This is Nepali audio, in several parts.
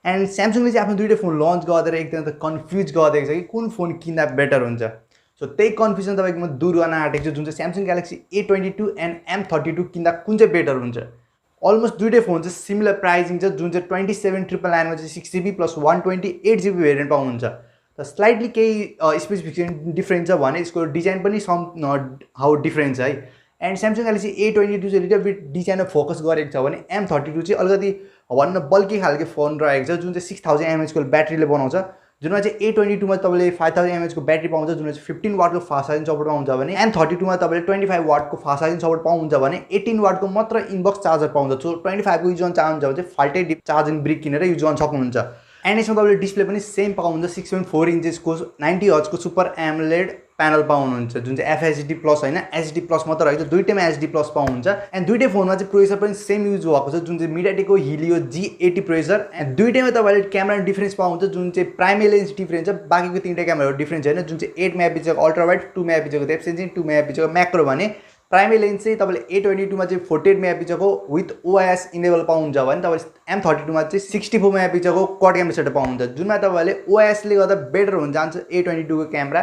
एन्ड स्यामसङले चाहिँ आफ्नो दुईटै फोन लन्च गरेर एकदम त कन्फ्युज गरिदिएको छ कि कुन फोन किन्दा बेटर हुन्छ। सो त्यही कन्फ्युजन तपाईँको म दूर गर्न आँटेको छु, जुन चाहिँ Samsung galaxy A22 and M32 किन्दा कुन चाहिँ बेटर हुन्छ। अलमोस्ट दुईटै फोन चाहिँ सिमिलर प्राइसिङ छ, जुन चाहिँ 27,999 मा चाहिँ 6GB प्लस 128GB भेरिएन्ट पाउनुहुन्छ। त स्लाइटली केही स्पेसिफिकेसन डिफ्रेन्ट छ भने यसको डिजाइन पनि सम हाउ डिफ्रेन्ट छ है। एन्ड स्यामसङ ग्यालेक्सी A22 चाहिँ लिटल बिट डिजाइनमा फोकस गरेको छ भने M32 चाहिँ अलिकति भन्न बल्की खालको फोन रहेको छ, जुन चाहिँ 6000 mAh को ब्याट्रीले बनाउँछ। जुनमा चाहिँ A22 मा तपाईँले 5000 mAh को ब्याट्री पाउँछ, जुन चाहिँ 15 वाटको फास्ट चार्जिङ सपोर्ट पाउँछ भने M32 मा तपाईँले 25 वाटको फास्ट चार्जिङ सपोर्ट पाउँछ भने 18 वाटको मात्र इनबक्स चार्जर पाउँछ। सो 25 को युज गर्न चाहनुहुन्छ भने चाहिँ फाल्टै चार्जिङ ब्रिक किनेर युज गर्न सक्नुहुन्छ। एन्ड यसमा तपाईँले डिस्प्ले पनि सेम पाउनुहुन्छ, 6.4 इन्चेसको 90 हर्ट्जको सुपर एमोलेड प्यानल पाउनुहुन्छ, जुन चाहिँ FHD प्लस होइन HD प्लस मात्र रहेको छ। दुईटैमा HD प्लस पाउनुहुन्छ। एन्ड दुईटै फोनमा चाहिँ प्रोसेसर पनि सेम युज भएको छ, जुन चाहिँ मिडियाटेकको हिलियो G80 प्रोसेसर। एन्ड दुईटैमा तपाईँले क्यामेरा डिफरेन्स पाउनुहुन्छ, जुन चाहिँ प्राइमेरी लेन्स डिफरेन्स छ, बाँकीको तीनटै क्यामेराको डिफरेन्स छैन। जुन चाहिँ 8 मेगापिक्सलको अल्ट्रा वाइड, 2 मेगापिक्सलको डेप्थ सेन्सिङ, 2 मेगापिक्सलको म्याक्रो भने प्राइमेरी लेन्स चाहिँ तपाईँले A22 मा चाहिँ 48 मेगापिक्सलको विथ OIS इनेबल पाउनुहुन्छ भने तपाईँले M32 मा चाहिँ 64 मेगापिक्सलको क्वाड क्यामेरा सेटअप पाउनुहुन्छ, जुनमा तपाईँले OIS ले गर्दा बेटर हुन जान्छ A22 को क्यामेरा।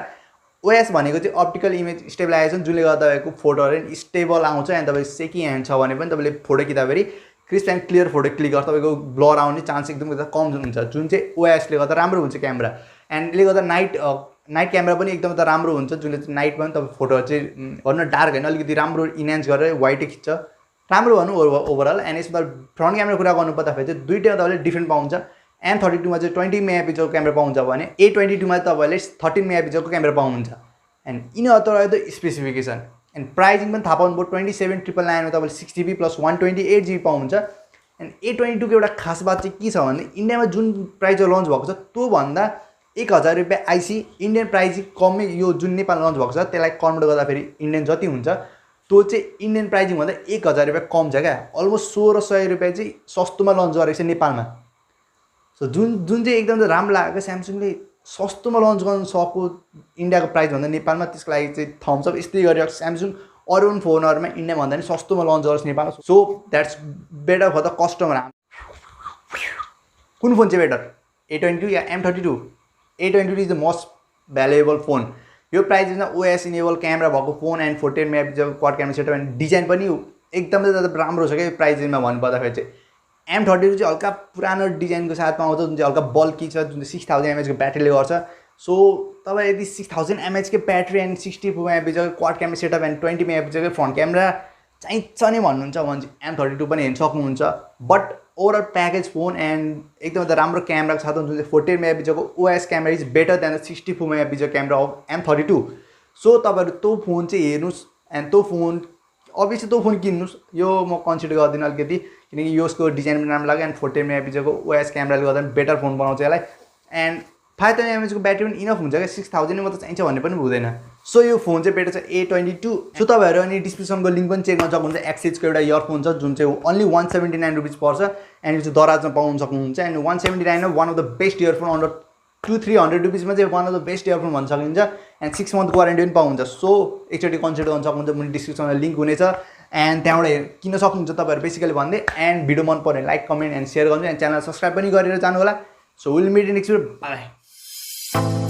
OIS भनेको चाहिँ अप्टिकल इमेज स्टेबलाइजेसन, जुनले गर्दा तपाईँको फोटोहरू स्टेबल आउँछ। एन्ड तपाईँ सेकी ह्यान्ड छ भने पनि तपाईँले फोटो खिच्दाखेरि crisp and clear photo click गर्दा तपाईँको ब्लर आउने चान्स एकदम कम हुन्छ, जुन चाहिँ OIS ले गर्दा राम्रो हुन्छ क्यामेरा। एन्ड यसले गर्दा नाइट क्यामेरा पनि एकदम त राम्रो हुन्छ, जुनले चाहिँ नाइटमा पनि तपाईँ फोटोहरू चाहिँ भन्न डार्क होइन अलिकति राम्रो इन्हान्स गरेर वाइटै खिच्छ, राम्रो भनौँ ओभरअल। एन्ड यसमा फ्रन्ट क्यामेरा कुरा गर्नुपर्दाखेरि चाहिँ दुईटैमा तपाईँले डिफ्रेन्ट पाउँछ। M32 मा चाहिँ 20 मेगापिक्सलको क्यामेरा पाउँछ भने A22 मा तपाईँले 13 मेगापिक्सलको क्यामेरा पाउनुहुन्छ। एन्ड यिनीहरू त रह्यो त स्पेसिफिकेसन। एन्ड प्राइसिङ पनि थाहा पाउनुभयो, 27,999 मा तपाईँले 6GB प्लस 128GB पाउनुहुन्छ। एन्ड A22 को एउटा खास बात चाहिँ के छ भने इन्डियामा जुन प्राइस लन्च भएको छ त्योभन्दा 1000 रुपियाँ आइसी इन्डियन प्राइस चाहिँ कमै, यो जुन नेपाल लन्च भएको छ त्यसलाई कन्भर्ट गर्दाखेरि इन्डियन जति हुन्छ त्यो चाहिँ इन्डियन प्राइसिङ भन्दा 1000 रुपियाँ कम छ क्या। अलमोस्ट 1600 रुपियाँ चाहिँ सस्तोमा लन्च गरेको छ नेपालमा। सो जुन चाहिँ एकदम राम्रो लागेको स्यामसङले सस्तोमा लन्च गर्न सक्यो इन्डियाको प्राइस भन्दा नेपालमा, त्यसको लागि चाहिँ थम्स अप। यस्तै गरेर स्यामसङ अरू फोनहरूमा इन्डिया भन्दा नि सस्तोमा लन्च गरोस् नेपालमा। So that's better for the customer. कुन फोन चाहिँ बेटर, A22 या M32? A22 is the most valuable phone. यो प्राइसमा OIS इनेबल क्यामेरा भएको फोन एन्ड 48 मेगापिक्सलको quad camera setup and design पनि एकदमै राम्रो छ क्या प्राइसमा भन्नुपर्दाखेरि चाहिँ। M32 चाहिँ हल्का पुरानो डिजाइनको साथमा आउँछ, जुन चाहिँ हल्का बल्की छ, जुन चाहिँ 6000 mAh को ब्याट्रीले गर्छ। सो तपाईँ यदि 6000 mAh को ब्याट्री एन्ड 64 मेगापिक्सलको क्वाड क्यामेरा सेटअप एन्ड 20 मेगापिक्सलको फ्रन्ट क्यामेरा चाहिन्छ नै भन्नुहुन्छ भने चाहिँ M32 पनि हेर्न सक्नुहुन्छ। But overall package phone and एकदमै त राम्रो क्यामेराको साथमा जुन चाहिँ 48 मेगापिक्सलको OIS camera is better than the 64 megapixel camera of M32। So तपाईँहरू त्यो फोन चाहिँ हेर्नुहोस् एन्ड त्यो फोन अभियसली त्यो फोन किन्नुहोस्, यो म कन्सिडर गर्दिनँ अलिकति, किनकि यसको डिजाइन पनि राम्रो लाग्यो एन्ड 48 मेगापिक्सलको OIS क्यामेराले गर्दा पनि बेटर फोन बनाउँछ यसलाई। एन्ड 5000 mAh को ब्याट्री पनि इनफ हुन्छ क्या, 6000 मात्र चाहिन्छ भन्ने पनि हुँदैन। सो यो फोन चाहिँ बेटर छ A22। सो तपाईँहरू अनि डिस्क्रिप्सनको लिङ्क पनि चेक गर्न सक्नुहुन्छ। एक्सिसको एउटा इयरफोन छ जुन चाहिँ ओन्ली 179 रुपिस पर्छ एन्ड यो चाहिँ दराजमा पाउन सक्नुहुन्छ। And 179 one of the best earphone, under 200-300 रुपिसमा चाहिँ one of the best earphone भन्न सकिन्छ। एन्ड 6 मन्थको वारेन्टी पनि पाउँछ। सो एकचोटि कन्सिडर गर्न सक्नुहुन्छ, मुनि डिस्क्रिप्सनमा लिङ्क हुनेछ एन्ड त्यहाँबाट किन सक्नुहुन्छ तपाईँहरू बेसिकली भन्दै। एन्ड भिडियो मन पर्यो लाइक कमेन्ट एन्ड सेयर गर्नु एन्ड च्यानल सब्सक्राइब पनि गरेर जानु होला। So will meet in next video, by.